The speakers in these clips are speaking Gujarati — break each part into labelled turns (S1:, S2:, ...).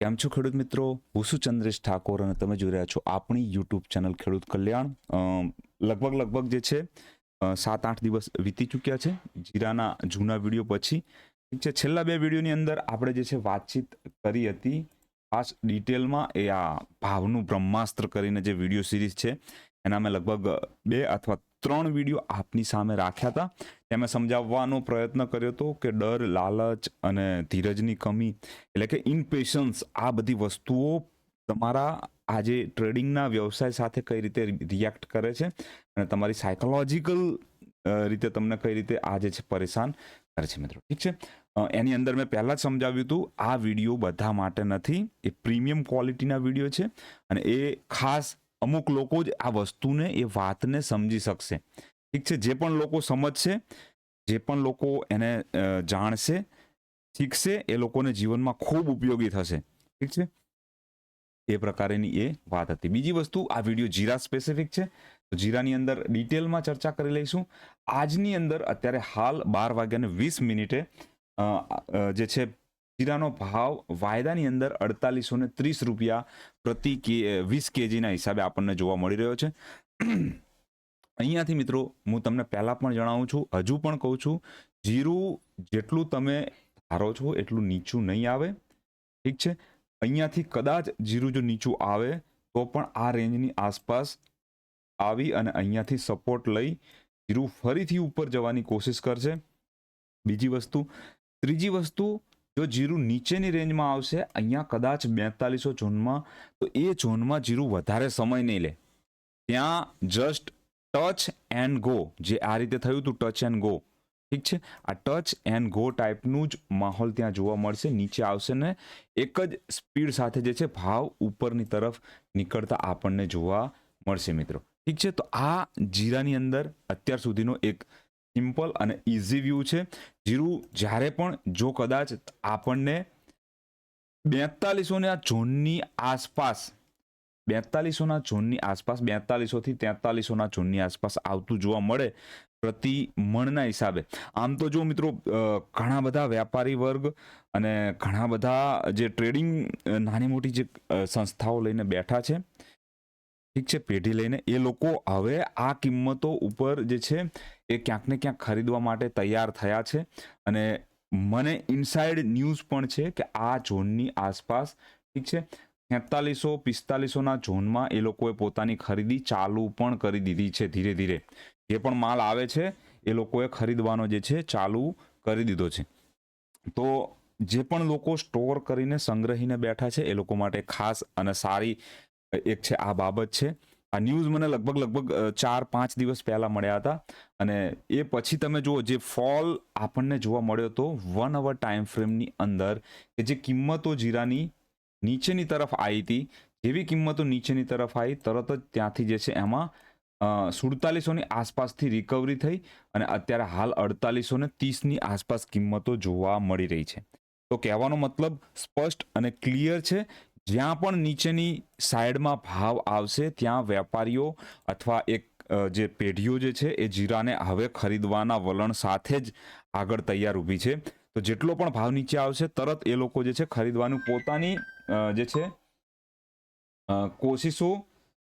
S1: કેમ છો ખેડૂત મિત્રો? હું છું ચંદ્રેશ ઠાકોર અને તમે જોઈ રહ્યા છો આપણી યુટ્યુબ ચેનલ ખેડૂત કલ્યાણ. લગભગ જે છે 7-8 દિવસ વીતી ચૂક્યા છે જીરાના જૂના વિડીયો પછી. ઠીક છે, છેલ્લા બે વિડીયોની અંદર આપણે જે છે વાતચીત કરી હતી ખાસ ડિટેલમાં એ આ ભાવનું બ્રહ્માસ્ત્ર કરીને જે વિડીયો સિરીઝ છે એના મેં લગભગ 2 અથવા 3 વિડીયો આપની સામે રાખ્યા હતા. તેમાં સમજાવવાનો પ્રયત્ન કર્યો હતો કે ડર, લાલચ અને ધીરજની કમી એટલે કે ઇમ્પેશન્સ આ બધી વસ્તુઓ તમારા આજે ટ્રેડિંગના વ્યવસાય સાથે કઈ રીતે રિએક્ટ કરે છે અને તમારી સાયકોલોજીકલ રીતે તમને કઈ રીતે આ જે છે પરેશાન કરે છે મિત્રો. ઠીક છે, એની અંદર મેં પહેલાં જ સમજાવ્યું હતું આ વિડીયો બધા માટે નથી, એ પ્રીમિયમ ક્વોલિટીના વિડીયો છે અને એ ખાસ અમુક લોકો જ આ વસ્તુને એ વાતને સમજી શકશે. ઠીક છે, જે પણ લોકો સમજશે, જે પણ લોકો એને જાણશે, શીખશે, એ લોકોને જીવનમાં ખૂબ ઉપયોગી થશે. ઠીક છે, એ પ્રકારની એ વાત હતી. બીજી વસ્તુ, આ વિડીયો જીરા સ્પેસિફિક છે તો જીરાની અંદર ડિટેલમાં ચર્ચા કરી લઈશું. આજની અંદર અત્યારે હાલ 12:20 જે છે જીરાનો ભાવ વાયદાની અંદર 4830 રૂપિયા પ્રતિ 20 કેજીના હિસાબે આપણને જોવા મળી રહ્યો છે. અહીંયાથી મિત્રો હું તમને પહેલા પણ જણાવું છું, હજુ પણ કહું છું, જીરું જેટલું તમે ધારો છો એટલું નીચું નહીં આવે. ઠીક છે, અહીંયાથી કદાચ જીરું જો નીચું આવે તો પણ આ રેન્જની આસપાસ આવી અને અહીંયાથી સપોર્ટ લઈ જીરું ફરીથી ઉપર જવાની કોશિશ કરશે. બીજી વસ્તુ, ત્રીજી વસ્તુ, જો જીરું નીચેની રેન્જમાં આવશે અહીંયા કદાચ 4200 ઝોનમાં, તો એ ઝોનમાં જીરું વધારે સમય નહીં લે. ત્યાં જસ્ટ ટચ એન્ડ ગો, જે આ રીતે થયું હતું ટચ એન્ડ ગો. ઠીક છે, આ ટચ એન્ડ ગો ટાઈપનું જ માહોલ ત્યાં જોવા મળશે. નીચે આવશે ને એક જ સ્પીડ સાથે જે છે ભાવ ઉપરની તરફ નીકળતા આપણને જોવા મળશે મિત્રો. ઠીક છે, તો આ જીરાની અંદર અત્યાર સુધીનો એક સિમ્પલ અને ઇઝી વ્યૂ છે. જીરું જ્યારે પણ જો કદાચ આપણને 4200 ઝોનની આસપાસ 4200 ઝોનની આસપાસ 4200 થી 4300 ઝોનની આસપાસ આવતું જોવા મળે પ્રતિ મણના હિસાબે. આમ તો જો મિત્રો ઘણા બધા વ્યાપારી વર્ગ અને ઘણા બધા જે ટ્રેડિંગ નાની મોટી જે સંસ્થાઓ લઈને બેઠા છે, ઠીક છે, પેઢી લઈને, એ લોકો હવે આ કિંમતો ઉપર જે છે એ ક્યાંક ને ક્યાંક ખરીદવા માટે તૈયાર થયા છે. અને મને ઇનસાઇડ ન્યૂઝ પણ છે કે આ ઝોનની આસપાસ, ઠીક છે, 4300-4500 ઝોનમાં એ લોકોએ પોતાની ખરીદી ચાલુ પણ કરી દીધી છે. ધીરે ધીરે જે પણ માલ આવે છે એ લોકોએ ખરીદવાનો જે છે ચાલુ કરી દીધો છે. તો જે પણ લોકો સ્ટોર કરીને સંગ્રહીને બેઠા છે એ લોકો માટે ખાસ અને સારી એક છે આ બાબત છે. આ ન્યૂઝ મને લગભગ 4-5 દિવસ પહેલા મળ્યા હતા અને એ પછી તમે જુઓ જે ફોલ આપણને જોવા મળ્યો હતો 1 અવર ટાઈમ ફ્રેમની અંદર, કે જે કિંમતો જીરાની નીચેની તરફ આવી હતી, જેવી કિંમતો નીચેની તરફ આવી તરત જ ત્યાંથી જે છે એમાં 4700ની આસપાસથી રિકવરી થઈ અને અત્યારે હાલ 4830ની આસપાસ કિંમતો જોવા મળી રહી છે. તો કહેવાનો મતલબ સ્પષ્ટ અને ક્લિયર છે, જ્યાં પણ નીચેની સાઈડમાં ભાવ આવશે ત્યાં વેપારીઓ અથવા એક જે પેઢીઓ જે છે એ જીરાને હવે ખરીદવાના વલણ સાથે જ આગળ તૈયાર ઊભી છે. તો જેટલો પણ ભાવ નીચે આવશે તરત એ લોકો જે છે ખરીદવાનું પોતાની જે છે કોશિશો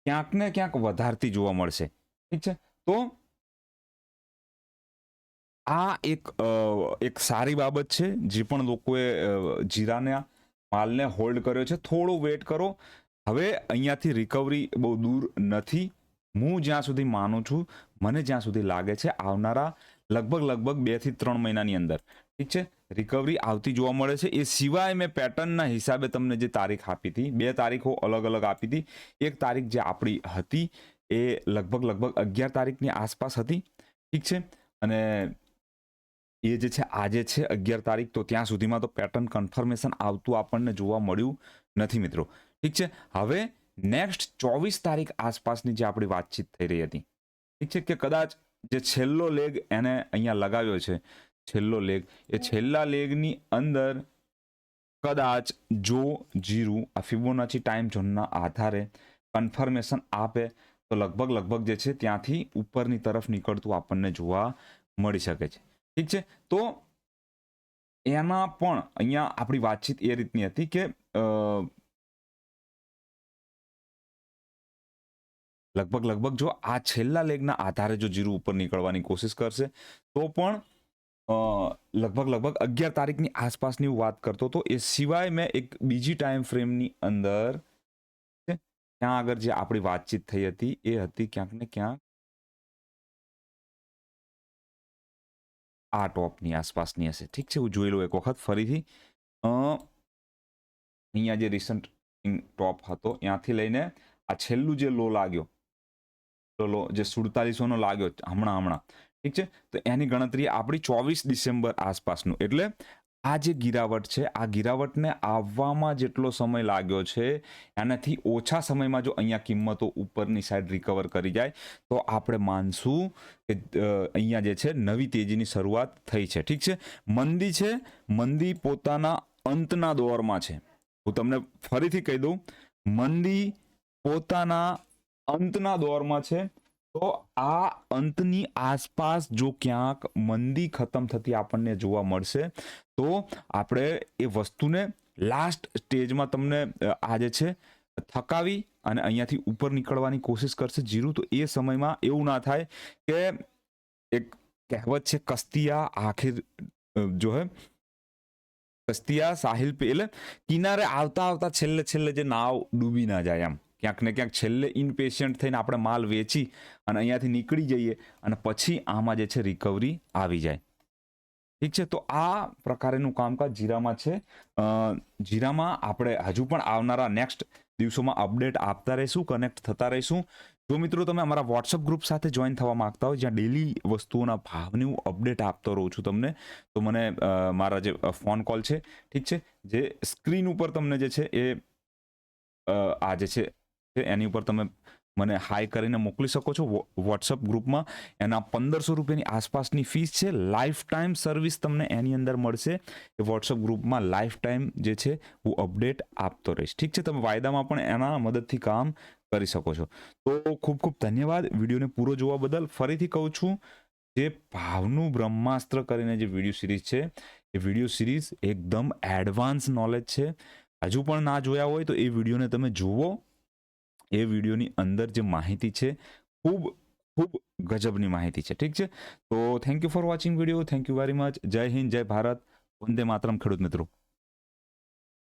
S1: ક્યાંક ને ક્યાંક વધારતી જોવા મળશે. ઠીક છે, તો આ એક સારી બાબત છે. જે પણ લોકોએ જીરાના માલને હોલ્ડ કર્યો છે, થોડું વેટ કરો. હવે અહીંયાથી રિકવરી બહુ દૂર નથી. હું જ્યાં સુધી માનું છું, મને જ્યાં સુધી લાગે છે, આવનારા લગભગ 2 થી 3 મહિનાની અંદર, ઠીક છે, રિકવરી આવતી જોવા મળે છે. એ સિવાય મેં પેટર્નના હિસાબે તમને જે તારીખ આપી હતી, 2 તારીખો અલગ આપી હતી. એક તારીખ જે આપણી હતી એ લગભગ 11 તારીખની આસપાસ હતી. ઠીક છે, અને એ જે છે આજે છે 11 તારીખ, તો ત્યાં સુધીમાં તો પેટર્ન કન્ફર્મેશન આવતું આપણને જોવા મળ્યું નથી મિત્રો. ઠીક છે, હવે નેક્સ્ટ 24 તારીખ આસપાસની જે આપણી વાતચીત થઈ રહી હતી, ઠીક છે, કે કદાચ જે છેલ્લો લેગ એને અહીંયા લગાવ્યો છે, છેલ્લો લેગ, એ છેલ્લા લેગની અંદર કદાચ જો જીરું આ ફિબોનાચી ટાઈમ ઝોનના આધારે કન્ફર્મેશન આપે તો લગભગ જે છે ત્યાંથી ઉપરની તરફ નીકળતું આપણને જોવા મળી શકે છે. ઠીક છે, તો એના પણ અહીંયા આપણી વાતચીત એ રીતની હતી કે લગભગ જો આ છેલ્લા લેગના આધારે જો જીરું ઉપર નીકળવાની કોશિશ કરશે તો પણ લગભગ 11 તારીખની આસપાસની વાત કરતો હતો. એ સિવાય મેં એક બીજી ટાઈમ ફ્રેમની અંદર ત્યાં આગળ જે આપણી વાતચીત થઈ હતી એ હતી ક્યાંક ને ક્યાંક આ ટોપની આસપાસની હશે. ઠીક છે, હું જોઈ લઉં એક વખત ફરીથી. અહીંયા જે રિસન્ટ ટોપ હતો ત્યાંથી લઈને આ છેલ્લું જે લો લાગ્યો, લો જે 4700 લાગ્યો હમણાં, ઠીક છે, તો એની ગણતરી આપણી 24 ડિસેમ્બર આસપાસનું. એટલે આ જે ગિરાવટ છે, આ ગિરાવટને આવવામાં જેટલો સમય લાગ્યો છે એનાથી ઓછા સમયમાં જો અહીંયા કિંમતો ઉપરની સાઈડ રિકવર કરી જાય તો આપણે માનશું કે અહીંયા જે છે નવી તેજીની શરૂઆત થઈ છે. ઠીક છે, મંદી છે, મંદી પોતાના અંતના દોરમાં છે. હું તમને ફરીથી કહી દઉં, મંદી પોતાના અંતના દોરમાં છે. તો આ અંતની આસપાસ જો ક્યાંક મંદી ખતમ થતી આપણને જોવા મળશે તો આપણે એ વસ્તુને લાસ્ટ સ્ટેજમાં તમને આ જે છે થકાવી અને અહીંયાથી ઉપર નીકળવાની કોશિશ કરશે જીરું. તો એ સમયમાં એવું ના થાય કે એક કહેવત છે કસ્તિયા આખિર જો હે કસ્તિયા સાહિલ પે, એટલે કિનારે આવતા છેલ્લે જે નાવ ડૂબી ના જાય એમ. ક્યાંક ને ક્યાંક છેલ્લે ઇનપેશન્ટ થઈને આપણે માલ વેચી અને અહીંયાથી નીકળી જઈએ અને પછી આમાં જે છે રિકવરી આવી જાય. ઠીક છે, તો આ પ્રકારેનું કામકાજ જીરામાં છે. જીરામાં આપણે હજુ પણ આવનારા નેક્સ્ટ દિવસોમાં અપડેટ આપતા રહીશું, કનેક્ટ થતા રહીશું. જો મિત્રો તમે અમારા વોટ્સઅપ ગ્રુપ સાથે જોઈન થવા માંગતા હોય જ્યાં ડેલી વસ્તુઓના ભાવની હું અપડેટ આપતો રહું છું તમને, તો મને મારા જે ફોન કોલ છે, ઠીક છે, જે સ્ક્રીન ઉપર તમને જે છે એ આ જે છે એની ઉપર તમે મને હાઈ કરીને મોકલી શકો છો વોટ્સઅપ ગ્રુપમાં. એના 1500 રૂપિયાની આસપાસની ફીસ છે. લાઈફ ટાઈમ સર્વિસ તમને એની અંદર મળશે. એ વોટ્સઅપ ગ્રુપમાં લાઈફ ટાઈમ જે છે હું અપડેટ આપતો રહીશ. ઠીક છે, તમે વાયદામાં પણ એના મદદથી કામ કરી શકો છો. તો ખૂબ ધન્યવાદ વિડીયોને પૂરો જોવા બદલ. ફરીથી કહું છું, જે ભાવનું બ્રહ્માસ્ત્ર કરીને જે વિડીયો સિરીઝ છે એ વિડીયો સિરીઝ એકદમ એડવાન્સ નોલેજ છે. હજુ પણ ના જોયા હોય તો એ વિડીયોને તમે જુઓ. એ વિડીયોની અંદર જે માહિતી છે ખૂબ ગજબની માહિતી છે. ઠીક છે, તો thank you for watching video. Thank you very much. જય હિન્દ, જય ભારત, વંદે માતરમ ખેડૂત મિત્રો.